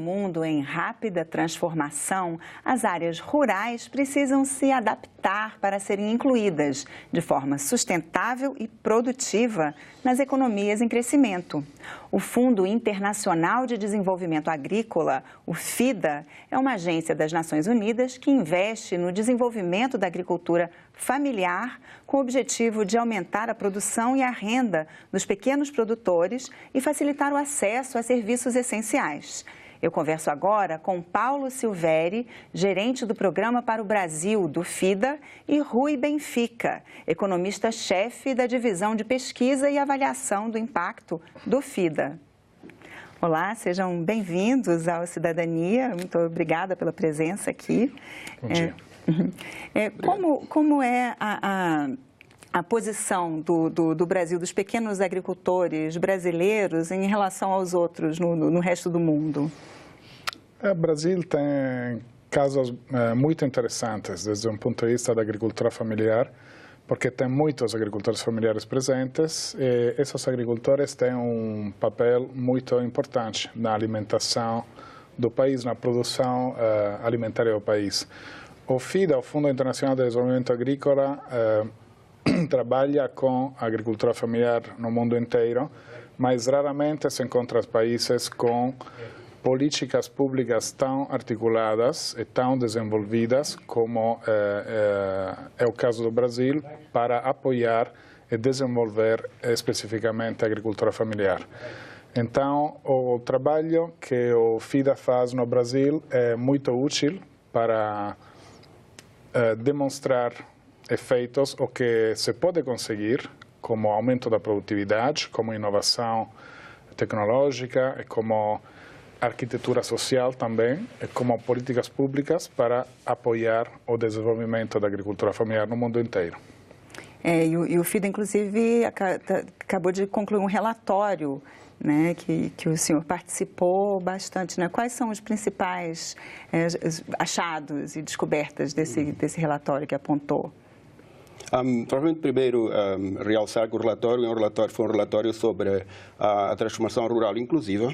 mundo em rápida transformação, as áreas rurais precisam se adaptar para serem incluídas de forma sustentável e produtiva nas economias em crescimento. O Fundo Internacional de Desenvolvimento Agrícola, o FIDA, é uma agência das Nações Unidas que investe no desenvolvimento da agricultura familiar com o objetivo de aumentar a produção e a renda dos pequenos produtores e facilitar o acesso a serviços essenciais. Eu converso agora com Paulo Silveri, gerente do Programa para o Brasil do FIDA, e Rui Benfica, economista-chefe da Divisão de Pesquisa e Avaliação do Impacto do FIDA. Olá, sejam bem-vindos ao Cidadania. Muito obrigada pela presença aqui. Bom dia. Como é a posição do Brasil, dos pequenos agricultores brasileiros em relação aos outros no resto do mundo? O Brasil tem casos muito interessantes desde um ponto de vista da agricultura familiar, porque tem muitos agricultores familiares presentes e esses agricultores têm um papel muito importante na alimentação do país, na produção alimentar do país. O FIDA, o Fundo Internacional de Desenvolvimento Agrícola, trabalha com a agricultura familiar no mundo inteiro, mas raramente se encontra países com políticas públicas tão articuladas e tão desenvolvidas como é o caso do Brasil para apoiar e desenvolver especificamente a agricultura familiar. Então, o trabalho que o FIDA faz no Brasil é muito útil para demonstrar efeitos o que se pode conseguir como aumento da produtividade, como inovação tecnológica e como arquitetura social também, e como políticas públicas para apoiar o desenvolvimento da agricultura familiar no mundo inteiro. E o FIDA, inclusive, acabou de concluir um relatório, né, que o senhor participou bastante, né? Quais são os principais achados e descobertas desse relatório que apontou? Provavelmente, primeiro, realçar que o relatório foi um relatório sobre a transformação rural inclusiva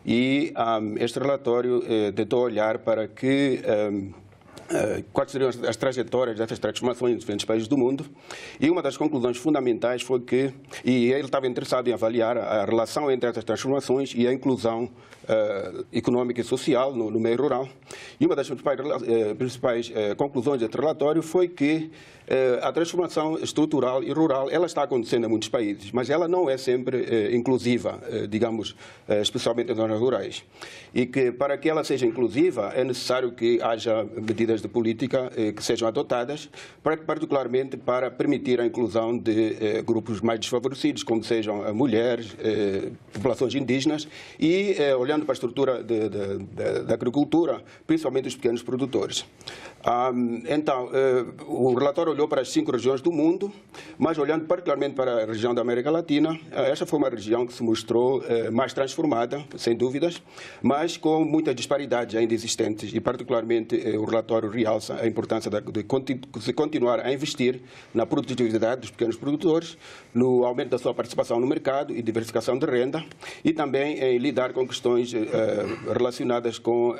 e este relatório tentou olhar para quais seriam as trajetórias dessas transformações em diferentes países do mundo. E uma das conclusões fundamentais foi que, e ele estava interessado em avaliar a relação entre essas transformações e a inclusão econômica e social no meio rural. E uma das principais conclusões desse relatório foi que a transformação estrutural e rural ela está acontecendo em muitos países, mas ela não é sempre inclusiva, digamos, especialmente em zonas rurais. E que para que ela seja inclusiva é necessário que haja medidas de política que sejam adotadas, particularmente para permitir a inclusão de grupos mais desfavorecidos, como sejam mulheres, populações indígenas e, olhando para a estrutura da agricultura, principalmente os pequenos produtores. Então, o relatório olhou para as 5 regiões do mundo, mas olhando particularmente para a região da América Latina, esta foi uma região que se mostrou mais transformada, sem dúvidas, mas com muitas disparidades ainda existentes e, particularmente, o relatório realça a importância de se continuar a investir na produtividade dos pequenos produtores, no aumento da sua participação no mercado e diversificação de renda e também em lidar com questões relacionadas com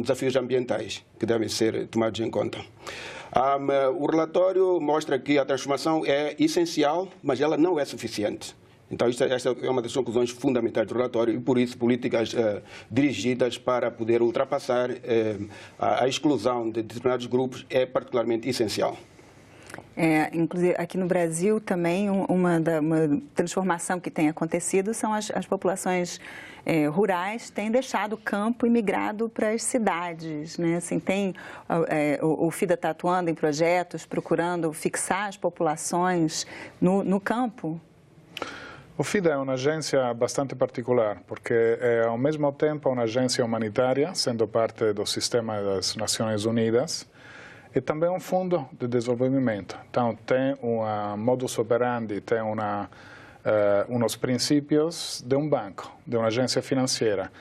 desafios ambientais que devem ser tomados em conta. O relatório mostra que a transformação é essencial, mas ela não é suficiente. Então, esta é uma das conclusões fundamentais do relatório e, por isso, políticas dirigidas para poder ultrapassar a exclusão de determinados grupos é particularmente essencial. Inclusive, aqui no Brasil também uma transformação que tem acontecido são as populações rurais têm deixado o campo e migrado para as cidades, né? Assim, o FIDA está atuando em projetos, procurando fixar as populações no campo? O FIDA é uma agência bastante particular, porque é ao mesmo tempo uma agência humanitária, sendo parte do sistema das Nações Unidas, e também um fundo de desenvolvimento. Então, tem um modus operandi, tem uns princípios de um banco, de uma agência financeira.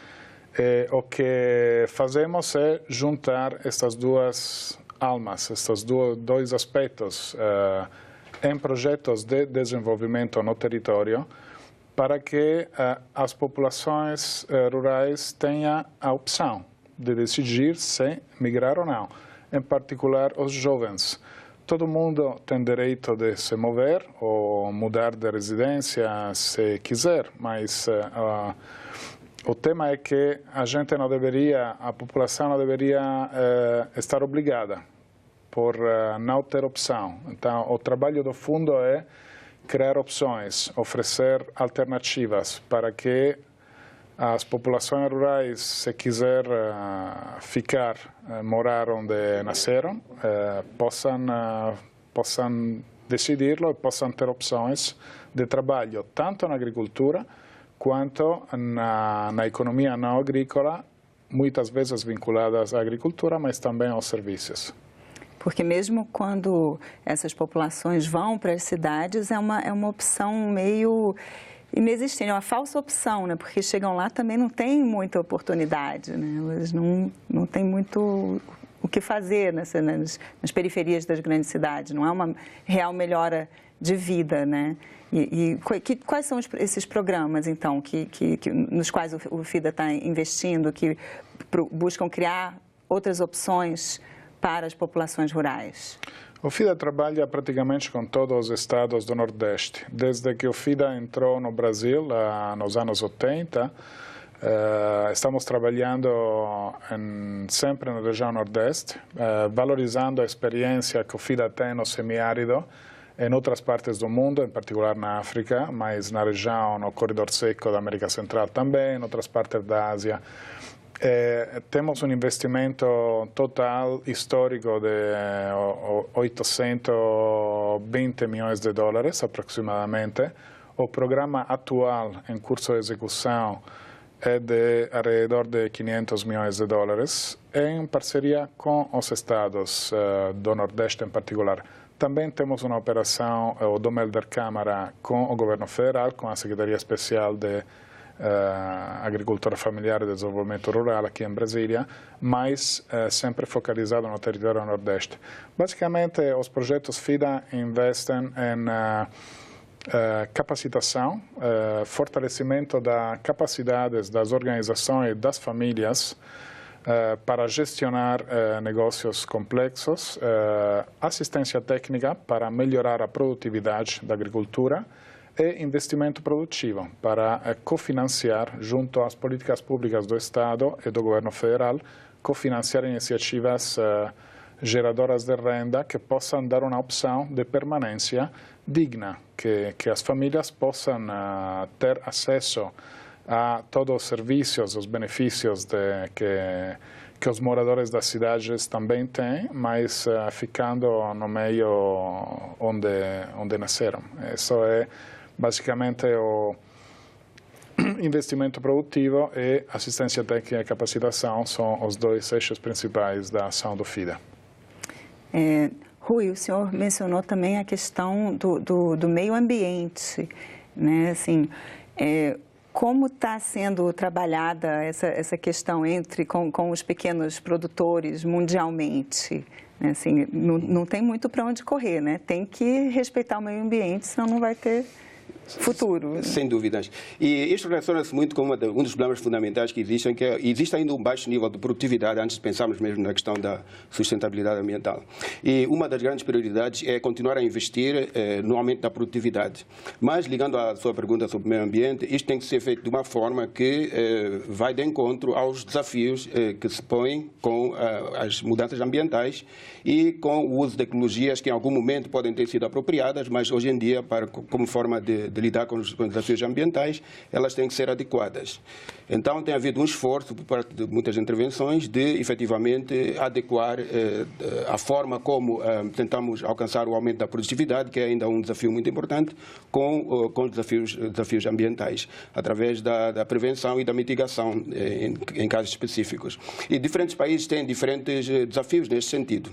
E o que fazemos é juntar estas duas almas, estes dois aspectos em projetos de desenvolvimento no território, para que as populações rurais tenham a opção de decidir se migrar ou não, em particular os jovens. Todo mundo tem direito de se mover ou mudar de residência se quiser, mas o tema é que a população não deveria estar obrigada por não ter opção. Então, o trabalho do fundo é criar opções, oferecer alternativas para que as populações rurais, se quiser ficar, morar onde nasceram, possam decidirlo e possam ter opções de trabalho, tanto na agricultura quanto na economia não agrícola, muitas vezes vinculadas à agricultura, mas também aos serviços. Porque mesmo quando essas populações vão para as cidades, é uma opção meio inexistente, é uma falsa opção, né? Porque chegam lá também não tem muita oportunidade, né? Eles não têm muito o que fazer nas periferias das grandes cidades, não é uma real melhora de vida, né? Quais são esses programas, então, nos quais o FIDA está investindo, que buscam criar outras opções para as populações rurais? O FIDA trabalha praticamente com todos os estados do Nordeste. Desde que o FIDA entrou no Brasil, nos anos 80, estamos trabalhando sempre na região Nordeste, valorizando a experiência que o FIDA tem no semiárido em outras partes do mundo, em particular na África, mas na região, no corredor seco da América Central também, em outras partes da Ásia. Temos um investimento total histórico de 820 milhões de dólares aproximadamente. O programa atual em curso de execução é de alrededor de 500 milhões de dólares, em parceria com os estados do Nordeste em particular. Também temos uma operação, o do Melder Câmara, com o governo federal, com a Secretaria Especial de Agricultura Familiar e Desenvolvimento Rural aqui em Brasília, mas sempre focalizado no território Nordeste. Basicamente, os projetos FIDA investem em capacitação, fortalecimento das capacidades das organizações e das famílias para gestionar negócios complexos, assistência técnica para melhorar a produtividade da agricultura e investimento produtivo para cofinanciar, junto às políticas públicas do Estado e do governo federal, cofinanciar iniciativas geradoras de renda que possam dar uma opção de permanência digna, que as famílias possam ter acesso a todos os serviços, os benefícios que os moradores das cidades também têm, mas ficando no meio onde nasceram. Isso é basicamente o investimento produtivo e assistência técnica e capacitação são os dois eixos principais da ação do FIDA. Rui, o senhor mencionou também a questão do meio ambiente, né? Assim, como está sendo trabalhada essa questão com os pequenos produtores mundialmente? Assim, não tem muito para onde correr, né? Tem que respeitar o meio ambiente, senão não vai ter futuro. Sem dúvidas. E isto relaciona-se muito com um dos problemas fundamentais que existem, que existe ainda um baixo nível de produtividade, antes de pensarmos mesmo na questão da sustentabilidade ambiental. E uma das grandes prioridades é continuar a investir no aumento da produtividade. Mas, ligando à sua pergunta sobre o meio ambiente, isto tem que ser feito de uma forma que vai de encontro aos desafios que se põem com as mudanças ambientais e com o uso de tecnologias que em algum momento podem ter sido apropriadas, mas hoje em dia, como forma de lidar com os desafios ambientais, elas têm que ser adequadas. Então, tem havido um esforço por parte de muitas intervenções de, efetivamente, adequar a forma como tentamos alcançar o aumento da produtividade, que é ainda um desafio muito importante, com os desafios ambientais, através da prevenção e da mitigação em casos específicos. E diferentes países têm diferentes desafios neste sentido.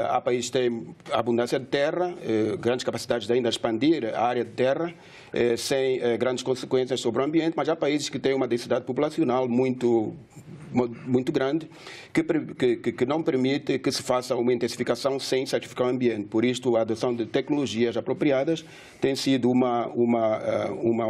Há países que têm abundância de terra, grandes capacidades de ainda expandir a área de terra, sem grandes consequências sobre o ambiente, mas há países que têm uma densidade populacional muito muito grande que não permite que se faça uma intensificação sem sacrificar o ambiente. Por isto, a adoção de tecnologias apropriadas tem sido uma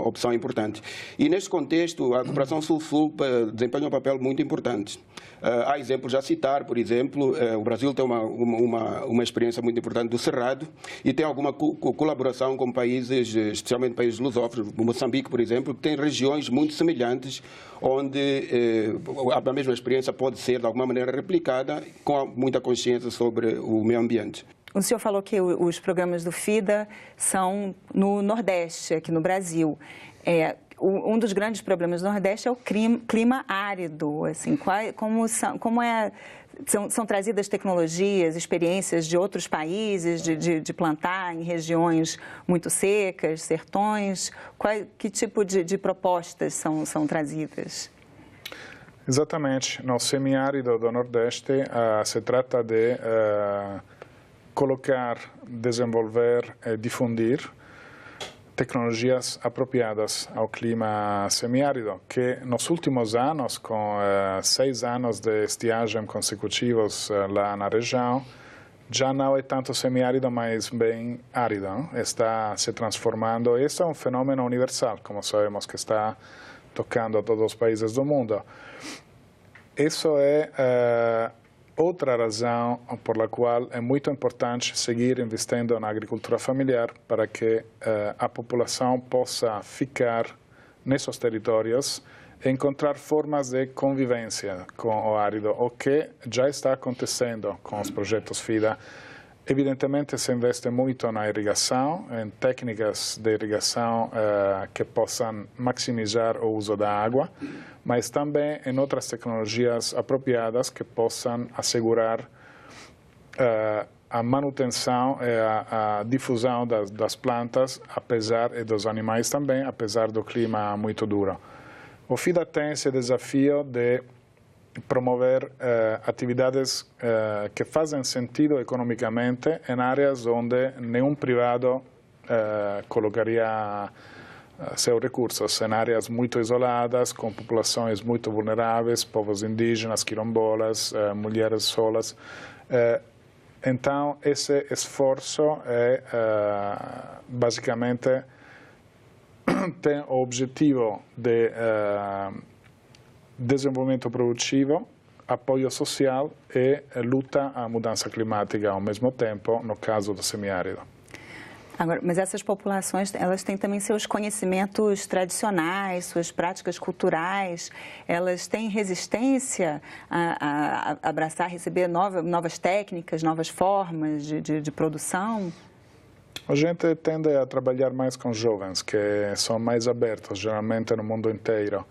opção importante. E neste contexto, a cooperação Sul-Sul desempenha um papel muito importante. Há exemplos a citar, por exemplo, o Brasil tem uma experiência muito importante do Cerrado e tem alguma colaboração com países, especialmente países lusófonos, Moçambique, por exemplo, que tem regiões muito semelhantes, onde a mesma experiência pode ser, de alguma maneira, replicada com muita consciência sobre o meio ambiente. O senhor falou que os programas do FIDA são no Nordeste, aqui no Brasil. Um dos grandes problemas do Nordeste é o clima árido. Assim, são trazidas tecnologias, experiências de outros países, de plantar em regiões muito secas, sertões? Que tipo de propostas são trazidas? Exatamente. No semiárido do Nordeste se trata de colocar, desenvolver e difundir tecnologias apropriadas ao clima semiárido, que nos últimos anos, com 6 anos de estiagem consecutivos lá na região, já não é tanto semiárido, mas bem árido. Está se transformando. Isso é um fenômeno universal, como sabemos, que está tocando a todos os países do mundo. Isso é outra razão por la qual é muito importante seguir investindo na agricultura familiar para que a população possa ficar nesses territórios e encontrar formas de convivência com o árido, o que já está acontecendo com os projetos FIDA. Evidentemente, se investe muito na irrigação, em técnicas de irrigação que possam maximizar o uso da água, mas também em outras tecnologias apropriadas que possam assegurar a manutenção e a difusão das plantas, e dos animais também, apesar do clima muito duro. O FIDA tem esse desafio de promover atividades que fazem sentido economicamente em áreas onde nenhum privado colocaria seus recursos, em áreas muito isoladas, com populações muito vulneráveis, povos indígenas, quilombolas, mulheres solas. Então, esse esforço basicamente tem o objetivo de desenvolvimento produtivo, apoio social e luta à mudança climática ao mesmo tempo, no caso do semiárido. Agora, mas essas populações, elas têm também seus conhecimentos tradicionais, suas práticas culturais, elas têm resistência a abraçar, receber novas técnicas, novas formas de produção? A gente tende a trabalhar mais com jovens, que são mais abertos, geralmente no mundo inteiro.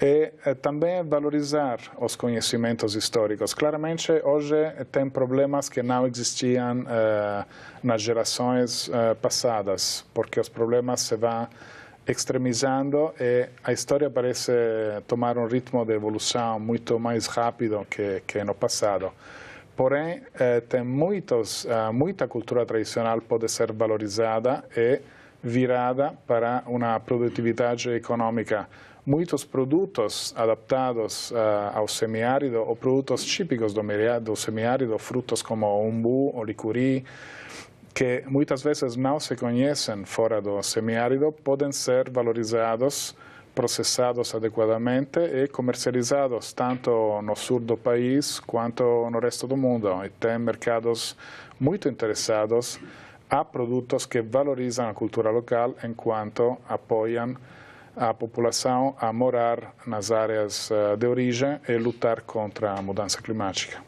E também valorizar os conhecimentos históricos. Claramente, hoje tem problemas que não existiam nas gerações passadas, porque os problemas se vão extremizando e a história parece tomar um ritmo de evolução muito mais rápido que no passado. Porém, tem muita cultura tradicional pode ser valorizada e virada para uma produtividade econômica. Muitos produtos adaptados ao semiárido ou produtos típicos do semiárido, frutos como o umbu ou licuri, que muitas vezes não se conhecem fora do semiárido, podem ser valorizados, processados adequadamente e comercializados tanto no sul do país quanto no resto do mundo. E tem mercados muito interessados a produtos que valorizam a cultura local enquanto apoiam a população a morar nas áreas de origem e lutar contra a mudança climática.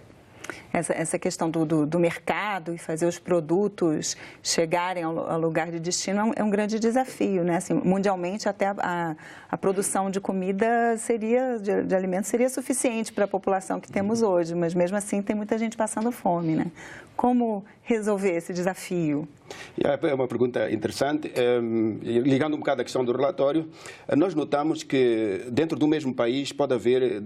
Essa questão do mercado e fazer os produtos chegarem ao lugar de destino é um grande desafio, né? Assim, mundialmente, até a produção de comida de alimentos seria suficiente para a população que temos hoje, mas mesmo assim tem muita gente passando fome, né? Como resolver esse desafio? É uma pergunta interessante. Ligando um bocado à questão do relatório, nós notamos que dentro do mesmo país pode haver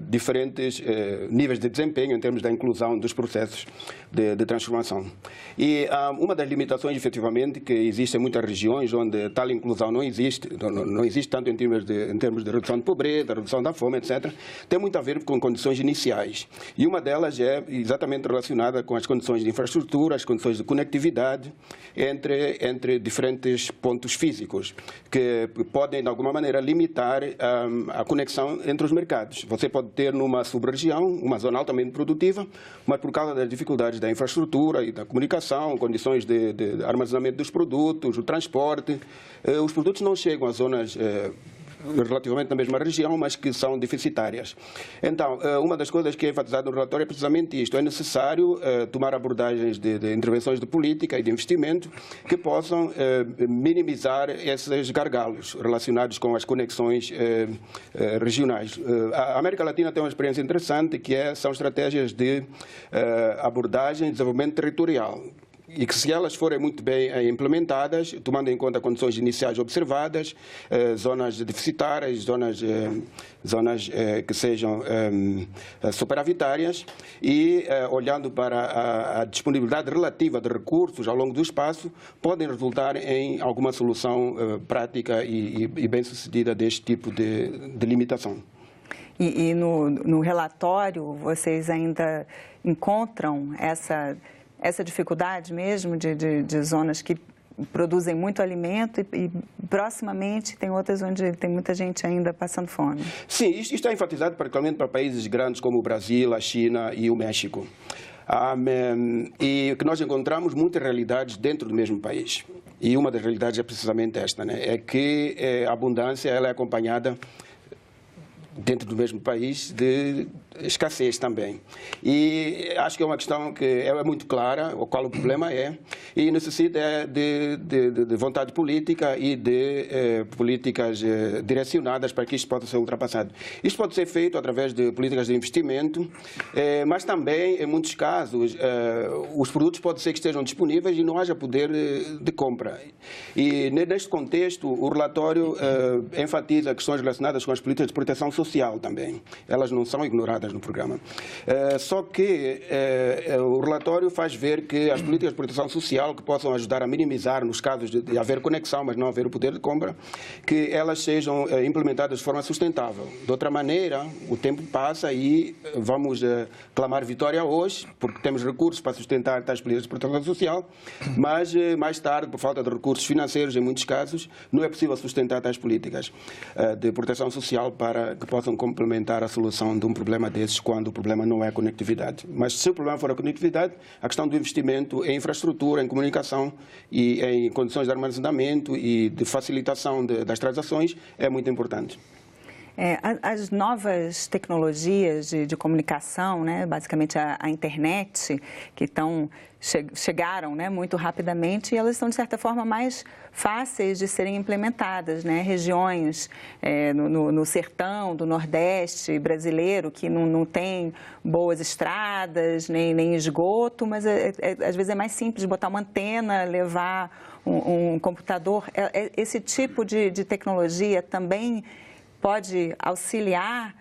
diferentes níveis de desempenho em termos da inclusão dos processos de transformação. E uma das limitações, efetivamente, que existe em muitas regiões onde tal inclusão não existe tanto em termos de redução de pobreza, redução da fome, etc., tem muito a ver com condições iniciais. E uma delas é exatamente relacionada com as condições de infraestrutura, as condições de conectividade entre diferentes pontos físicos, que podem, de alguma maneira, limitar a conexão entre os mercados. Você pode ter numa sub-região uma zona altamente produtiva, mas por causa das dificuldades da infraestrutura e da comunicação, condições de armazenamento dos produtos, o transporte, os produtos não chegam às zonas relativamente na mesma região, mas que são deficitárias. Então, uma das coisas que é enfatizado no relatório é precisamente isto. É necessário tomar abordagens de intervenções de política e de investimento que possam minimizar esses gargalos relacionados com as conexões regionais. A América Latina tem uma experiência interessante que são estratégias de abordagem e desenvolvimento territorial. E que, se elas forem muito bem implementadas, tomando em conta condições iniciais observadas, zonas deficitárias, zonas que sejam superavitárias, e olhando para a disponibilidade relativa de recursos ao longo do espaço, podem resultar em alguma solução prática e bem-sucedida deste tipo de limitação. E no relatório, vocês ainda encontram essa dificuldade mesmo de zonas que produzem muito alimento e proximamente tem outras onde tem muita gente ainda passando fome? Sim, isto está enfatizado particularmente para países grandes como o Brasil, a China e o México. E que nós encontramos muitas realidades dentro do mesmo país. E uma das realidades é precisamente esta, né? É que a abundância ela é acompanhada dentro do mesmo país de escassez também. E acho que é uma questão que é muito clara, o qual o problema é, e necessita de vontade política e de políticas direcionadas para que isto possa ser ultrapassado. Isto pode ser feito através de políticas de investimento, mas também, em muitos casos, os produtos pode ser que estejam disponíveis e não haja poder de compra. E neste contexto, o relatório enfatiza questões relacionadas com as políticas de proteção social também. Elas não são ignoradas no programa. Só que o relatório faz ver que as políticas de proteção social que possam ajudar a minimizar, nos casos de haver conexão, mas não haver o poder de compra, que elas sejam implementadas de forma sustentável. De outra maneira, o tempo passa e vamos clamar vitória hoje, porque temos recursos para sustentar tais políticas de proteção social, mas mais tarde, por falta de recursos financeiros, em muitos casos, não é possível sustentar tais políticas de proteção social para que possam complementar a solução de um problema desses quando o problema não é a conectividade. Mas se o problema for a conectividade, a questão do investimento em infraestrutura, em comunicação e em condições de armazenamento e de facilitação das transações é muito importante. As novas tecnologias de comunicação, né, basicamente a internet, que chegaram, né, muito rapidamente, e elas são, de certa forma, mais fáceis de serem implementadas, né? Regiões no sertão do Nordeste brasileiro que não tem boas estradas, nem esgoto, mas às vezes é mais simples botar uma antena, levar um computador. Esse tipo de tecnologia também pode auxiliar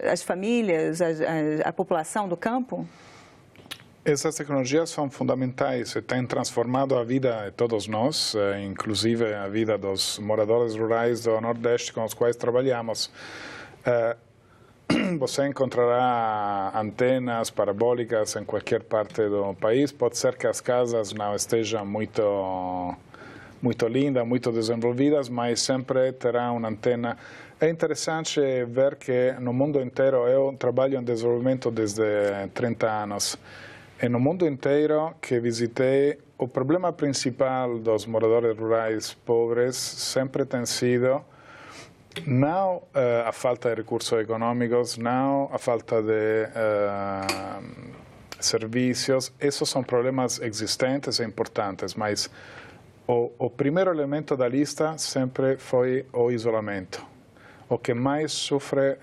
as famílias, a população do campo? Essas tecnologias são fundamentais e têm transformado a vida de todos nós, inclusive a vida dos moradores rurais do Nordeste com os quais trabalhamos. Você encontrará antenas parabólicas em qualquer parte do país. Pode ser que as casas não estejam muito lindas, muito desenvolvidas, mas sempre terá uma antena. É interessante ver que no mundo inteiro, eu trabalho em desenvolvimento desde 30 anos, e no mundo inteiro que visitei, o problema principal dos moradores rurais pobres sempre tem sido não a falta de recursos econômicos, não a falta de serviços. Esses são problemas existentes e importantes, mas o primeiro elemento da lista sempre foi o isolamento. O que mais sofre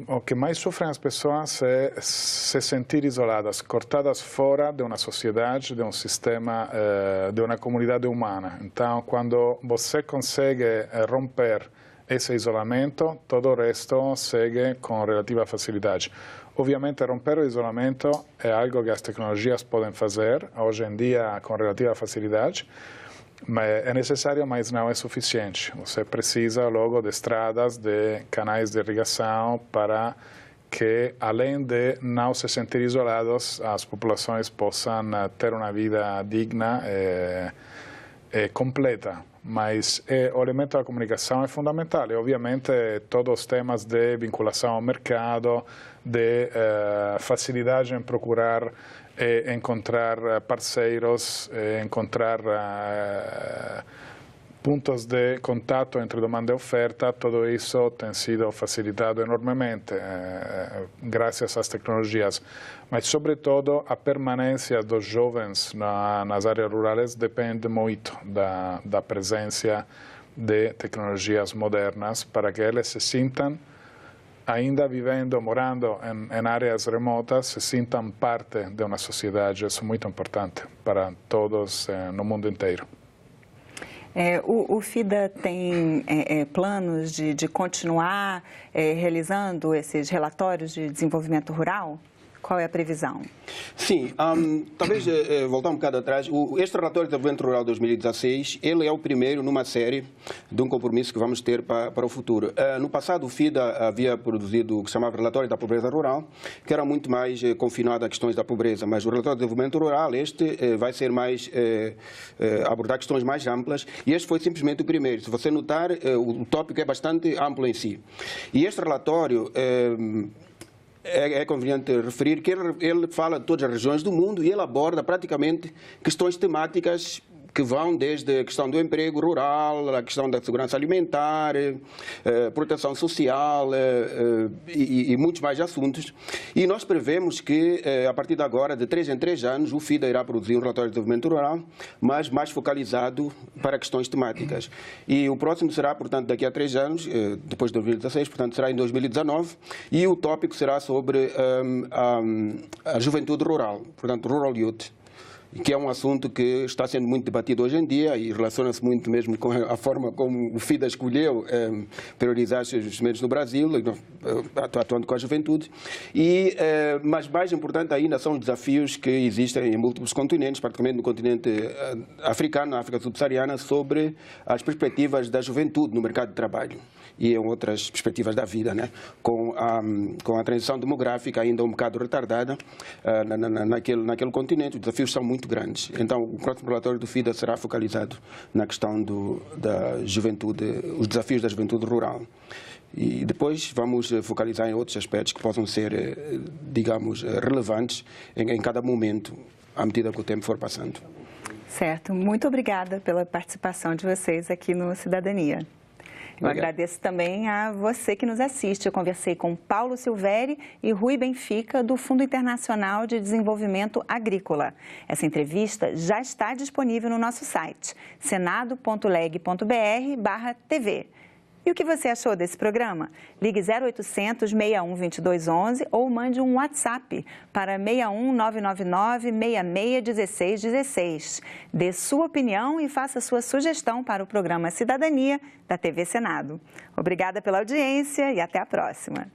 O que mais sofrem as pessoas é se sentir isoladas, cortadas fora de uma sociedade, de um sistema, de uma comunidade humana. Então, quando você consegue romper esse isolamento, todo o resto segue com relativa facilidade. Obviamente, romper o isolamento é algo que as tecnologias podem fazer, hoje em dia, com relativa facilidade. É necessário, mas não é suficiente. Você precisa logo de estradas, de canais de irrigação para que, além de não se sentir isolados, as populações possam ter uma vida digna e completa. Mas o elemento da comunicação é fundamental. E, obviamente, todos os temas de vinculação ao mercado, de facilidade em procurar encontrar parceiros, encontrar pontos de contato entre demanda e oferta, tudo isso tem sido facilitado enormemente graças às tecnologias. Mas, sobretudo, a permanência dos jovens nas áreas rurais depende muito da presença de tecnologias modernas para que eles se sintam, ainda vivendo, morando em áreas remotas, se sintam parte de uma sociedade. Isso é muito importante para todos no mundo inteiro. O FIDA tem planos de continuar realizando esses relatórios de desenvolvimento rural? Qual é a previsão? Sim, talvez voltar um bocado atrás. Este relatório de desenvolvimento rural 2016, ele é o primeiro numa série de um compromisso que vamos ter para o futuro. No passado, o FIDA havia produzido o que se chamava Relatório da Pobreza Rural, que era muito mais confinado a questões da pobreza, mas o Relatório de Desenvolvimento Rural, este vai ser mais, abordar questões mais amplas, e este foi simplesmente o primeiro. Se você notar, o tópico é bastante amplo em si. E este relatório é conveniente referir que ele fala de todas as regiões do mundo e ele aborda praticamente questões temáticas que vão desde a questão do emprego rural, a questão da segurança alimentar, proteção social e muitos mais assuntos. E nós prevemos que, a partir de agora, de 3 em 3 anos, o FIDA irá produzir um relatório de desenvolvimento rural, mas mais focalizado para questões temáticas. E o próximo será, portanto, daqui a 3 anos, depois de 2016, portanto, será em 2019, e o tópico será sobre a juventude rural, portanto, Rural Youth, que é um assunto que está sendo muito debatido hoje em dia e relaciona-se muito mesmo com a forma como o FIDA escolheu priorizar os seus investimentos no Brasil, atuando com a juventude. Mas mais importante ainda são os desafios que existem em múltiplos continentes, particularmente no continente africano, na África subsaariana, sobre as perspectivas da juventude no mercado de trabalho e em outras perspectivas da vida, né? Com a transição demográfica ainda um bocado retardada naquele continente, os desafios são muito grandes. Então, o próximo relatório do FIDA será focalizado na questão da juventude, os desafios da juventude rural. E depois vamos focalizar em outros aspectos que possam ser, digamos, relevantes em cada momento, à medida que o tempo for passando. Certo. Muito obrigada pela participação de vocês aqui no Cidadania. Eu agradeço também a você que nos assiste. Eu conversei com Paulo Silvério e Rui Benfica, do Fundo Internacional de Desenvolvimento Agrícola. Essa entrevista já está disponível no nosso site, senado.leg.br/TV. E o que você achou desse programa? Ligue 0800 61 2211 ou mande um WhatsApp para 61 999 66 16 16. Dê sua opinião e faça sua sugestão para o programa Cidadania da TV Senado. Obrigada pela audiência e até a próxima.